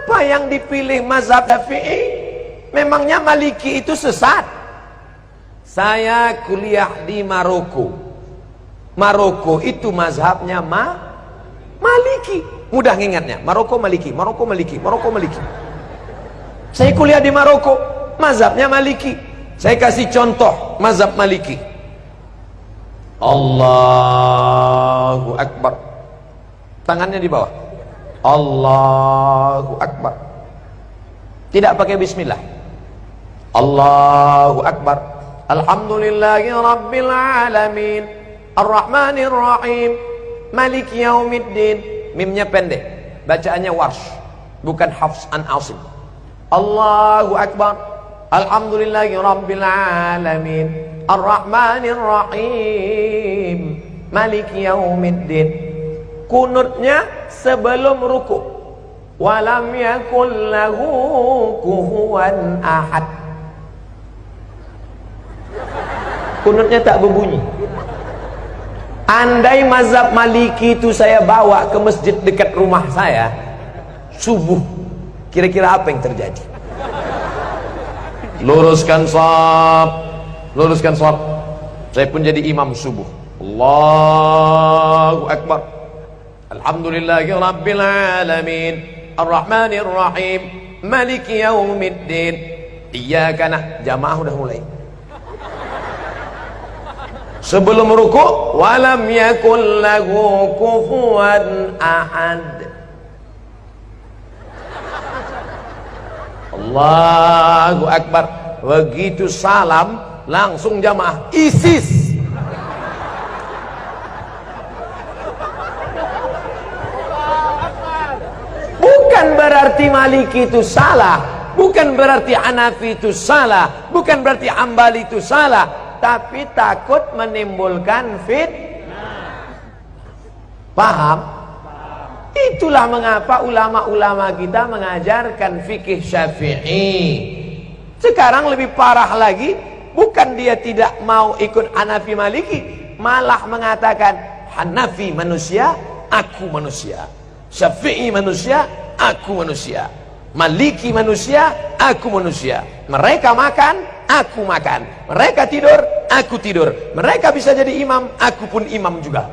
Kenapa yang dipilih mazhab Syafi'i? Memangnya Maliki itu sesat? Saya kuliah di Maroko. Maroko itu mazhabnya Maliki. Mudah ngingatnya. Maroko Maliki, Maroko Maliki, Maroko Maliki. Saya kuliah di Maroko, mazhabnya Maliki. Saya kasih contoh mazhab Maliki. Allahu Akbar. Tangannya di bawah. Allahu Akbar. Tidak pakai bismillah. Allahu Akbar. Alhamdulillahi Rabbil Alamin, Ar-Rahmanir Rahim, Maliki Yaumiddin. Mimnya pendek, bacaannya warsh, bukan Hafs an Asim. Allahu Akbar. Alhamdulillahi Rabbil Alamin, Ar-Rahmanir Rahim, Maliki Yaumiddin. Kunutnya sebelum ruku. Walam yakul lahu kufuwan ahad. Kunutnya tak berbunyi. Andai mazhab Maliki itu saya bawa ke masjid dekat rumah saya subuh, kira-kira apa yang terjadi? Luruskan shaf, luruskan shaf. Saya pun jadi imam subuh. Allahu Akbar. Alhamdulillahi Rabbil Alamin, Ar-Rahmanir Rahim, Maliki Yaumiddin. Iyyaka na'budu. Jamaah udah mulai. Sebelum ruku', walam yakul lahu kufuwan ahad. Allahu Akbar. Begitu salam, langsung jamaah ISIS. Bukan berarti Maliki itu salah, bukan berarti Hanafi itu salah, bukan berarti Hambali itu salah, tapi takut menimbulkan fitnah. Paham? Itulah mengapa ulama-ulama kita mengajarkan fikih Syafi'i. Sekarang lebih parah lagi, bukan dia tidak mau ikut Hanafi Maliki, malah mengatakan Hanafi manusia, aku manusia. Syafi'i manusia, aku manusia. Maliki manusia, aku manusia. Mereka makan, aku makan. Mereka tidur, aku tidur. Mereka bisa jadi imam, aku pun imam juga.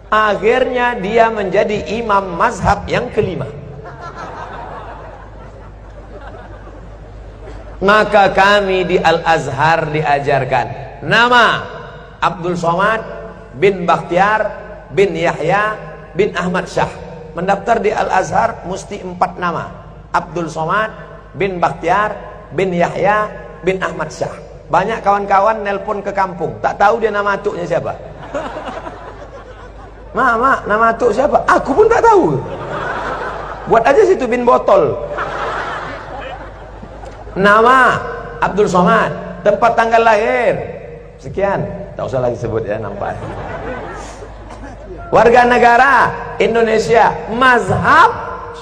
Akhirnya dia menjadi imam mazhab yang kelima. Maka kami di Al-Azhar diajarkan nama Abdul Somad bin Bakhtiar bin Yahya bin Ahmad Syah. Mendaftar di Al-Azhar mesti 4 nama. Abdul Somad bin Bakhtiar bin Yahya bin Ahmad Syah. Banyak kawan-kawan nelpon ke kampung, tak tahu dia nama atuknya siapa. Mak, nama atuk siapa? Aku pun tak tahu. Buat aja situ bin botol. Nama Abdul Somad, tempat tanggal lahir sekian, tak usah lagi sebut ya, nampak. Warga negara Indonesia, mazhab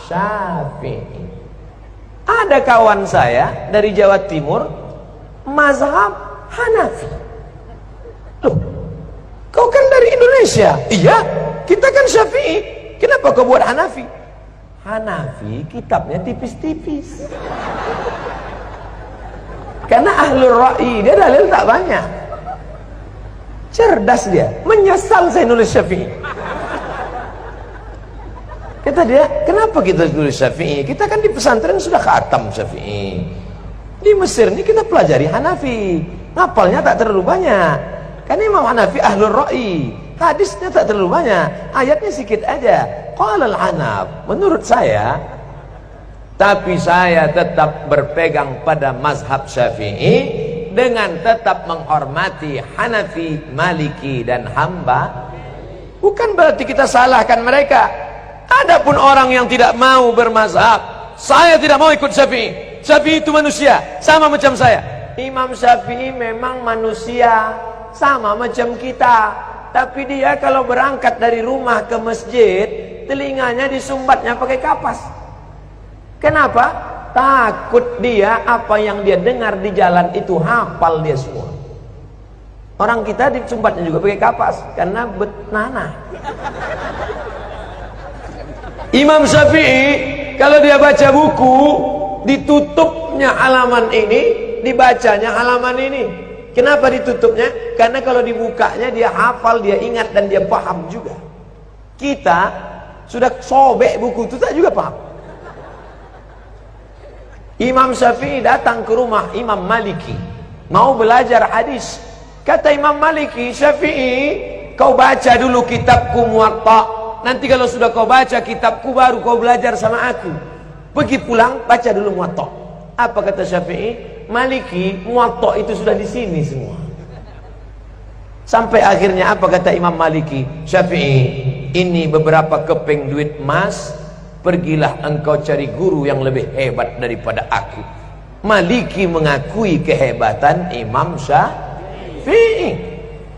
Syafi'i. Ada kawan saya dari Jawa Timur, mazhab Hanafi. Loh, kau kan dari Indonesia? Iya, kita kan Syafi'i. Kenapa kau buat Hanafi? Hanafi kitabnya tipis-tipis. Karena ahlul ra'i, dia dalil tak banyak. Cerdas dia, menyesal saya nulis Syafi'i. Kata dia, kenapa kita tulis Syafi'i? Kita kan di pesantren sudah khatam Syafi'i. Di Mesir ini kita pelajari Hanafi, ngapalnya tak terlalu banyak. Karena Imam Hanafi ahlul ra'i, hadisnya tak terlalu banyak, ayatnya sedikit aja. Qala al-Hanaf, menurut saya, tapi saya tetap berpegang pada mazhab Syafi'i dengan tetap menghormati Hanafi, Maliki dan Hamba. Bukan berarti kita salahkan mereka. Adapun orang yang tidak mau bermazhab, saya tidak mau ikut Syafi'i. Syafi'i itu manusia, sama macam saya. Imam Syafi'i memang manusia, sama macam kita. Tapi dia kalau berangkat dari rumah ke masjid, telinganya disumbatnya pakai kapas. Kenapa? Takut dia apa yang dia dengar di jalan itu hafal dia semua. Orang kita disumbatnya juga pakai kapas karena betnana. Imam Syafi'i kalau dia baca buku, ditutupnya halaman ini, dibacanya halaman ini. Kenapa ditutupnya? Karena kalau dibukanya dia hafal, dia ingat dan dia paham juga. Kita sudah sobek buku itu tak juga paham. Imam Syafi'i datang ke rumah Imam Maliki, mau belajar hadis. Kata Imam Maliki, Syafi'i, kau baca dulu kitabku Muwatta. Nanti kalau sudah kau baca kitabku, baru kau belajar sama aku. Pergi pulang, baca dulu Muwatta. Apa kata Syafi'i? Maliki, Muwatta itu sudah di sini semua. Sampai akhirnya apa kata Imam Maliki? Syafi'i, ini beberapa keping duit emas. Pergilah engkau cari guru yang lebih hebat daripada aku. Maliki mengakui kehebatan Imam Syafi'i.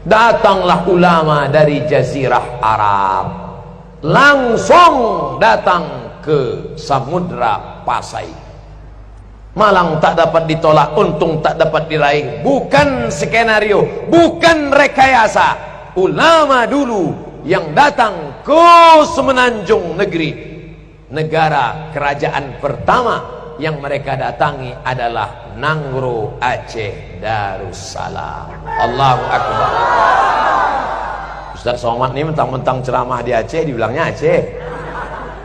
Datanglah ulama dari Jazirah Arab, langsung datang ke Samudra Pasai. Malang tak dapat ditolak, untung tak dapat diraih. Bukan skenario, bukan rekayasa. Ulama dulu yang datang ke Semenanjung Negeri, negara kerajaan pertama yang mereka datangi adalah Nangro Aceh Darussalam. Allahu Akbar. Ustaz Somad ini mentang-mentang ceramah di Aceh dibilangnya Aceh,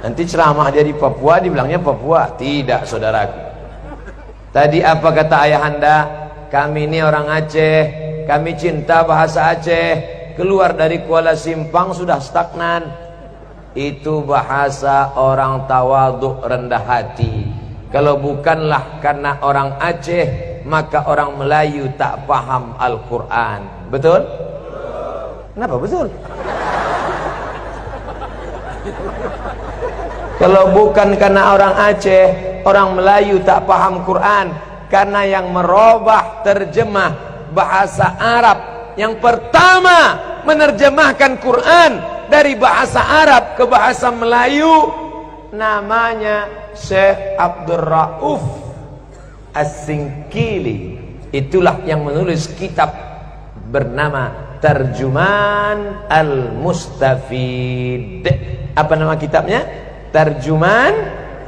nanti ceramah dia di Papua dibilangnya Papua. Tidak, saudaraku. Tadi apa kata ayahanda? Kami ini orang Aceh, kami cinta bahasa Aceh. Keluar dari Kuala Simpang sudah stagnan. Itu bahasa orang tawaduk, rendah hati. Kalau bukanlah karena orang Aceh, maka orang Melayu tak paham Al-Quran. Betul? Kenapa betul? Kalau bukan karena orang Aceh, orang Melayu tak paham Quran. Karena yang merubah terjemah bahasa Arab, yang pertama menerjemahkan Quran dari bahasa Arab ke bahasa Melayu, namanya Syekh Abdul Rauf As-Singkili. Itulah yang menulis kitab bernama Tarjuman Al-Mustafid. Apa nama kitabnya? Tarjuman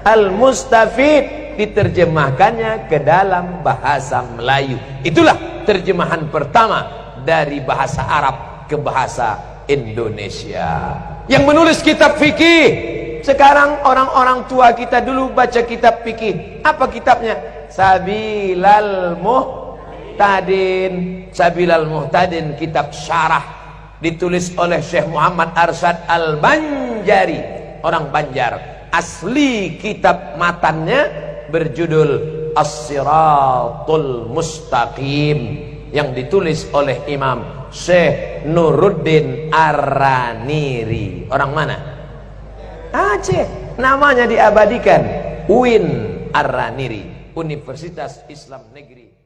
Al-Mustafid. Diterjemahkannya ke dalam bahasa Melayu. Itulah terjemahan pertama dari bahasa Arab ke bahasa Indonesia. Yang menulis kitab fikih. Sekarang orang-orang tua kita dulu baca kitab fikih. Apa kitabnya? Sabilal Muhtadin. Sabilal Muhtadin, kitab syarah, ditulis oleh Syekh Muhammad Arsyad Al-Banjari, orang Banjar. Asli kitab matannya berjudul As-Siratul Mustaqim, yang ditulis oleh Imam Syekh Nuruddin Ar-Raniri. Orang mana? Aceh. Namanya diabadikan, UIN Ar-Raniri, Universitas Islam Negeri